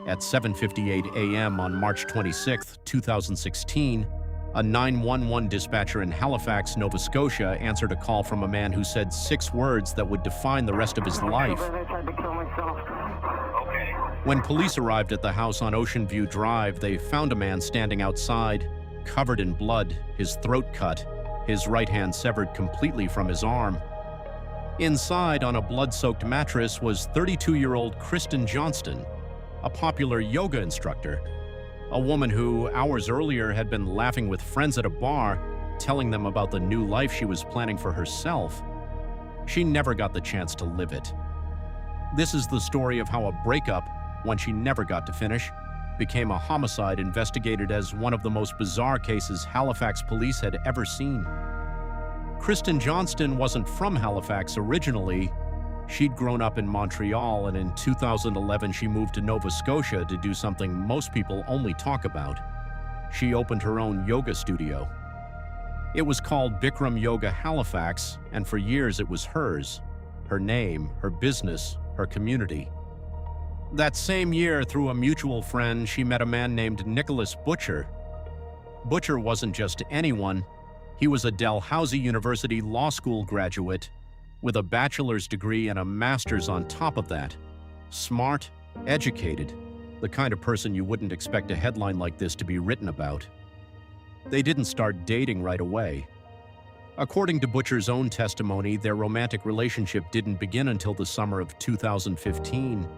At 7:58 a.m. on March 26, 2016, a 911 dispatcher in Halifax, Nova Scotia answered a call from a man who said 6 words that would define the rest of his life. When police arrived at the house on Ocean View Drive, they found a man standing outside, covered in blood, his throat cut, his right hand severed completely from his arm. Inside, on a blood-soaked mattress, was 32-year-old Kristin Johnston, a popular yoga instructor, a woman who, hours earlier, had been laughing with friends at a bar, telling them about the new life she was planning for herself. She never got the chance to live it. This is the story of how a breakup, one she never got to finish, became a homicide investigated as one of the most bizarre cases Halifax police had ever seen. Kristin Johnston wasn't from Halifax originally. She'd grown up in Montreal, and in 2011 she moved to Nova Scotia to do something most people only talk about. She opened her own yoga studio. It was called Bikram Yoga Halifax, and for years it was hers, her name, her business, her community. That same year, through a mutual friend, she met a man named Nicholas Butcher. Butcher wasn't just anyone. He was a Dalhousie University Law School graduate with a bachelor's degree and a master's on top of that. Smart, educated, the kind of person you wouldn't expect a headline like this to be written about. They didn't start dating right away. According to Butcher's own testimony, their romantic relationship didn't begin until the summer of 2015,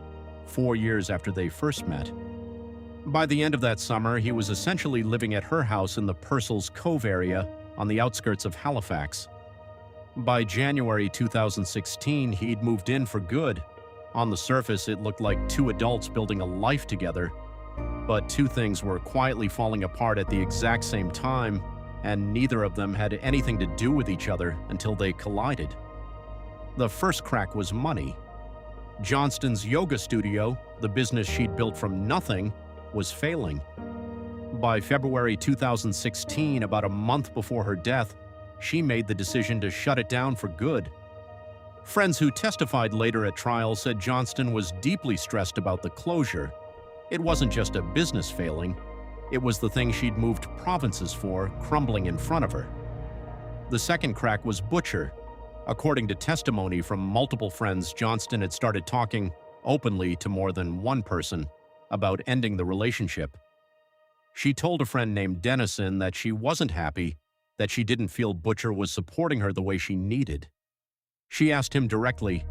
4 years after they first met. By the end of that summer, he was essentially living at her house in the Purcell's Cove area on the outskirts of Halifax. By January 2016, he'd moved in for good. On the surface, it looked like 2 adults building a life together. But 2 things were quietly falling apart at the exact same time, and neither of them had anything to do with each other until they collided. The first crack was money. Johnston's yoga studio, the business she'd built from nothing, was failing. By February 2016, about a month before her death, she made the decision to shut it down for good. Friends who testified later at trial said Johnston was deeply stressed about the closure. It wasn't just a business failing, it was the thing she'd moved provinces for crumbling in front of her. The second crack was Butcher. According to testimony from multiple friends, Johnston had started talking openly to more than one person about ending the relationship. She told a friend named Dennison that she wasn't happy, that she didn't feel Butcher was supporting her the way she needed. She asked him directly,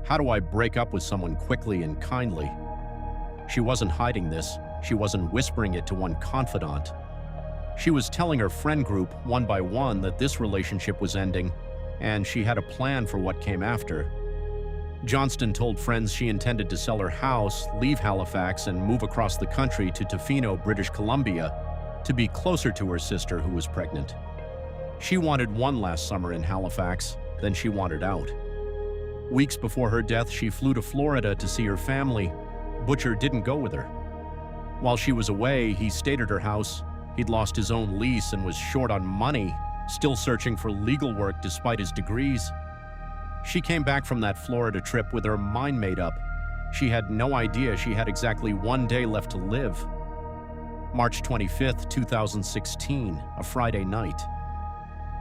"How do I break up with someone quickly and kindly?" She wasn't hiding this. She wasn't whispering it to one confidant. She was telling her friend group, one by one, that this relationship was ending, and she had a plan for what came after. Johnston told friends she intended to sell her house, leave Halifax, and move across the country to Tofino, British Columbia, to be closer to her sister who was pregnant. She wanted one last summer in Halifax, then she wanted out. Weeks before her death, she flew to Florida to see her family. Butcher didn't go with her. While she was away, he stayed at her house. He'd lost his own lease and was short on money, still searching for legal work despite his degrees. She came back from that Florida trip with her mind made up. She had no idea she had exactly 1 day left to live. March 25, 2016, a Friday night.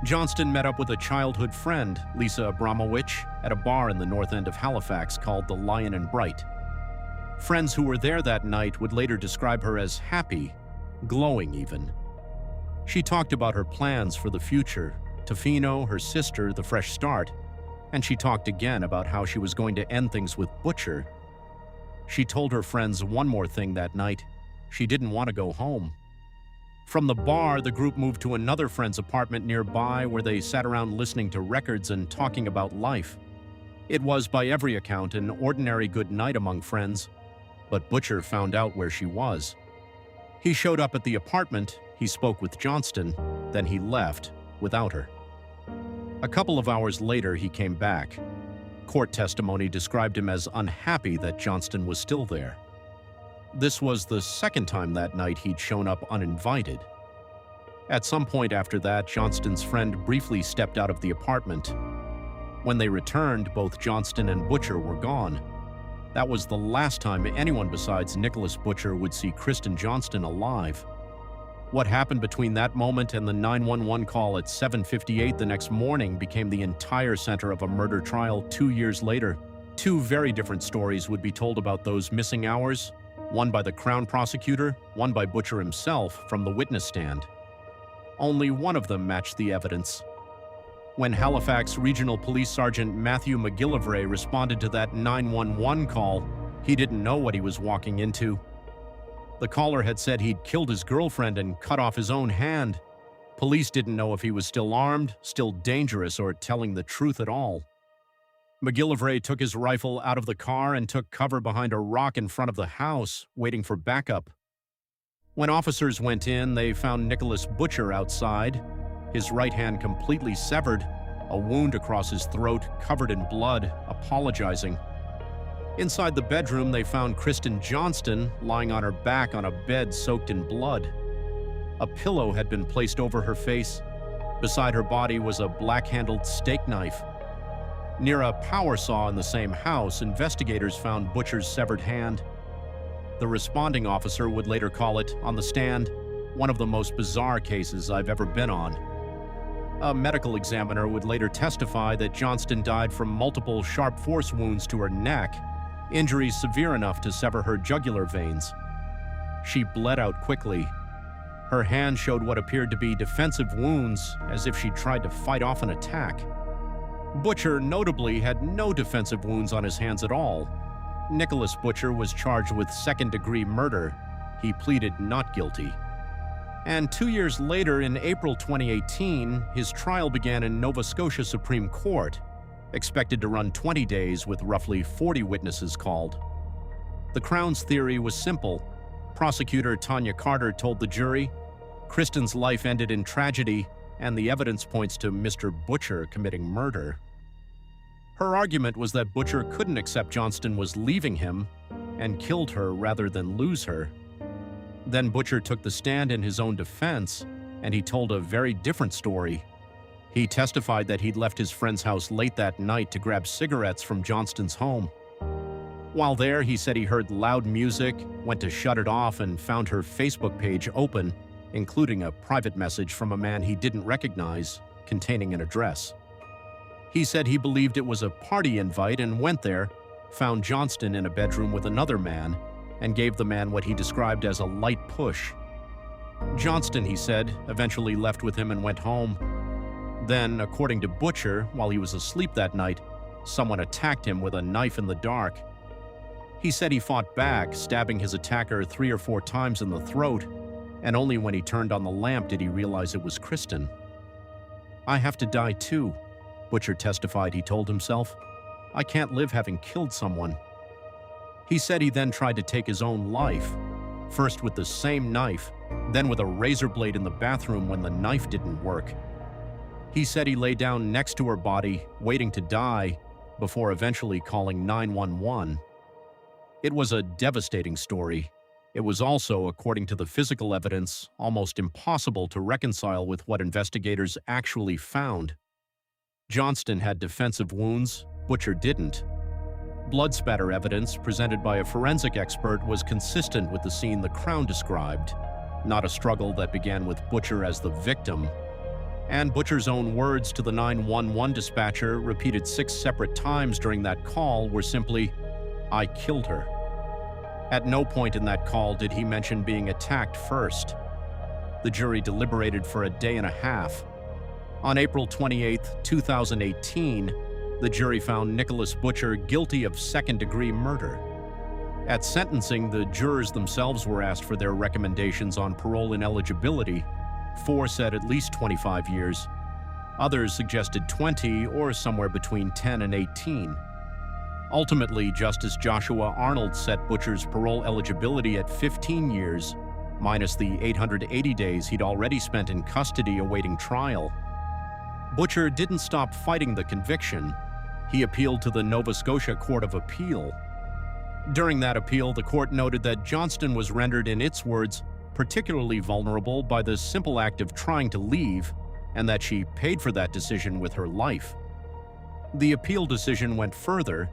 Johnston met up with a childhood friend, Lisa Abramowitch, at a bar in the north end of Halifax called the Lion and Bright. Friends who were there that night would later describe her as happy, glowing even. She talked about her plans for the future, Tofino, her sister, the fresh start, and she talked again about how she was going to end things with Butcher. She told her friends one more thing that night. She didn't want to go home. From the bar, the group moved to another friend's apartment nearby where they sat around listening to records and talking about life. It was, by every account, an ordinary good night among friends, but Butcher found out where she was. He showed up at the apartment, he spoke with Johnston, then he left without her. A couple of hours later, he came back. Court testimony described him as unhappy that Johnston was still there. This was the second time that night he'd shown up uninvited. At some point after that, Johnston's friend briefly stepped out of the apartment. When they returned, both Johnston and Butcher were gone. That was the last time anyone besides Nicholas Butcher would see Kristin Johnston alive. What happened between that moment and the 911 call at 7:58 the next morning became the entire center of a murder trial 2 years later. Two very different stories would be told about those missing hours, one by the Crown prosecutor, one by Butcher himself from the witness stand. Only one of them matched the evidence. When Halifax Regional Police Sergeant Matthew McGillivray responded to that 911 call, he didn't know what he was walking into. The caller had said he'd killed his girlfriend and cut off his own hand. Police didn't know if he was still armed, still dangerous, or telling the truth at all. McGillivray took his rifle out of the car and took cover behind a rock in front of the house, waiting for backup. When officers went in, they found Nicholas Butcher outside, his right hand completely severed, a wound across his throat covered in blood, apologizing. Inside the bedroom, they found Kristin Johnston lying on her back on a bed soaked in blood. A pillow had been placed over her face. Beside her body was a black-handled steak knife. Near a power saw in the same house, investigators found Butcher's severed hand. The responding officer would later call it, on the stand, one of the most bizarre cases I've ever been on. A medical examiner would later testify that Johnston died from multiple sharp force wounds to her neck, injuries severe enough to sever her jugular veins. She bled out quickly. Her hand showed what appeared to be defensive wounds, as if she tried to fight off an attack. Butcher notably had no defensive wounds on his hands at all. Nicholas Butcher was charged with second-degree murder. He pleaded not guilty. And 2 years later, in April 2018, his trial began in Nova Scotia Supreme Court, expected to run 20 days with roughly 40 witnesses called. The Crown's theory was simple. Prosecutor Tanya Carter told the jury, Kristin's life ended in tragedy, and the evidence points to Mr. Butcher committing murder. Her argument was that Butcher couldn't accept Johnston was leaving him and killed her rather than lose her. Then Butcher took the stand in his own defense, and he told a very different story. He testified that he'd left his friend's house late that night to grab cigarettes from Johnston's home. While there, he said he heard loud music, went to shut it off, and found her Facebook page open, including a private message from a man he didn't recognize, containing an address. He said he believed it was a party invite and went there, found Johnston in a bedroom with another man, and gave the man what he described as a light push. Johnston, he said, eventually left with him and went home. Then, according to Butcher, while he was asleep that night, someone attacked him with a knife in the dark. He said he fought back, stabbing his attacker 3 or 4 times in the throat, and only when he turned on the lamp did he realize it was Kristen. I have to die too, Butcher testified he told himself. I can't live having killed someone. He said he then tried to take his own life, first with the same knife, then with a razor blade in the bathroom when the knife didn't work. He said he lay down next to her body, waiting to die, before eventually calling 911. It was a devastating story. It was also, according to the physical evidence, almost impossible to reconcile with what investigators actually found. Johnston had defensive wounds, Butcher didn't. Blood spatter evidence presented by a forensic expert was consistent with the scene the Crown described, not a struggle that began with Butcher as the victim. And Butcher's own words to the 911 dispatcher, repeated 6 separate times during that call, were simply, "I killed her." At no point in that call did he mention being attacked first. The jury deliberated for a day and a half. On April 28, 2018, the jury found Nicholas Butcher guilty of second-degree murder. At sentencing, the jurors themselves were asked for their recommendations on parole ineligibility. 4 said at least 25 years. Others suggested 20 or somewhere between 10 and 18. Ultimately, Justice Joshua Arnold set Butcher's parole eligibility at 15 years, minus the 880 days he'd already spent in custody awaiting trial. Butcher didn't stop fighting the conviction. He appealed to the Nova Scotia Court of Appeal. During that appeal, the court noted that Johnston was rendered, in its words, particularly vulnerable by the simple act of trying to leave, and that she paid for that decision with her life. The appeal decision went further,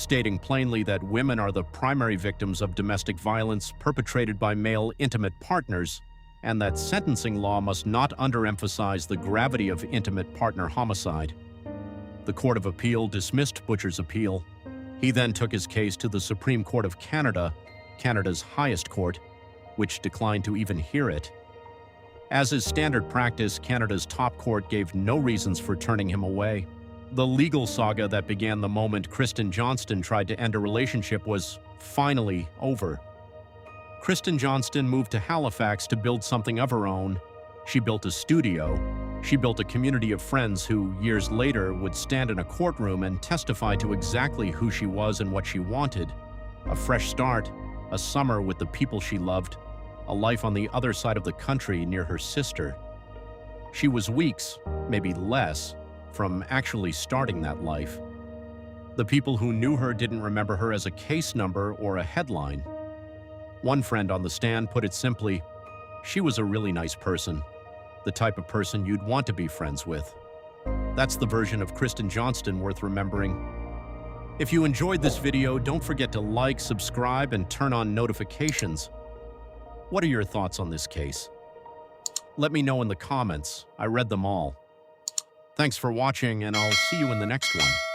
stating plainly that women are the primary victims of domestic violence perpetrated by male intimate partners, and that sentencing law must not underemphasize the gravity of intimate partner homicide. The Court of Appeal dismissed Butcher's appeal. He then took his case to the Supreme Court of Canada, Canada's highest court, which declined to even hear it. As is standard practice, Canada's top court gave no reasons for turning him away. The legal saga that began the moment Kristin Johnston tried to end a relationship was finally over. Kristin Johnston moved to Halifax to build something of her own. She built a studio. She built a community of friends who, years later, would stand in a courtroom and testify to exactly who she was and what she wanted. A fresh start, a summer with the people she loved, a life on the other side of the country near her sister. She was weeks, maybe less, from actually starting that life. The people who knew her didn't remember her as a case number or a headline. One friend on the stand put it simply, she was a really nice person, the type of person you'd want to be friends with. That's the version of Kristin Johnston worth remembering. If you enjoyed this video, don't forget to like, subscribe, and turn on notifications. What are your thoughts on this case? Let me know in the comments. I read them all. Thanks for watching, and I'll see you in the next one.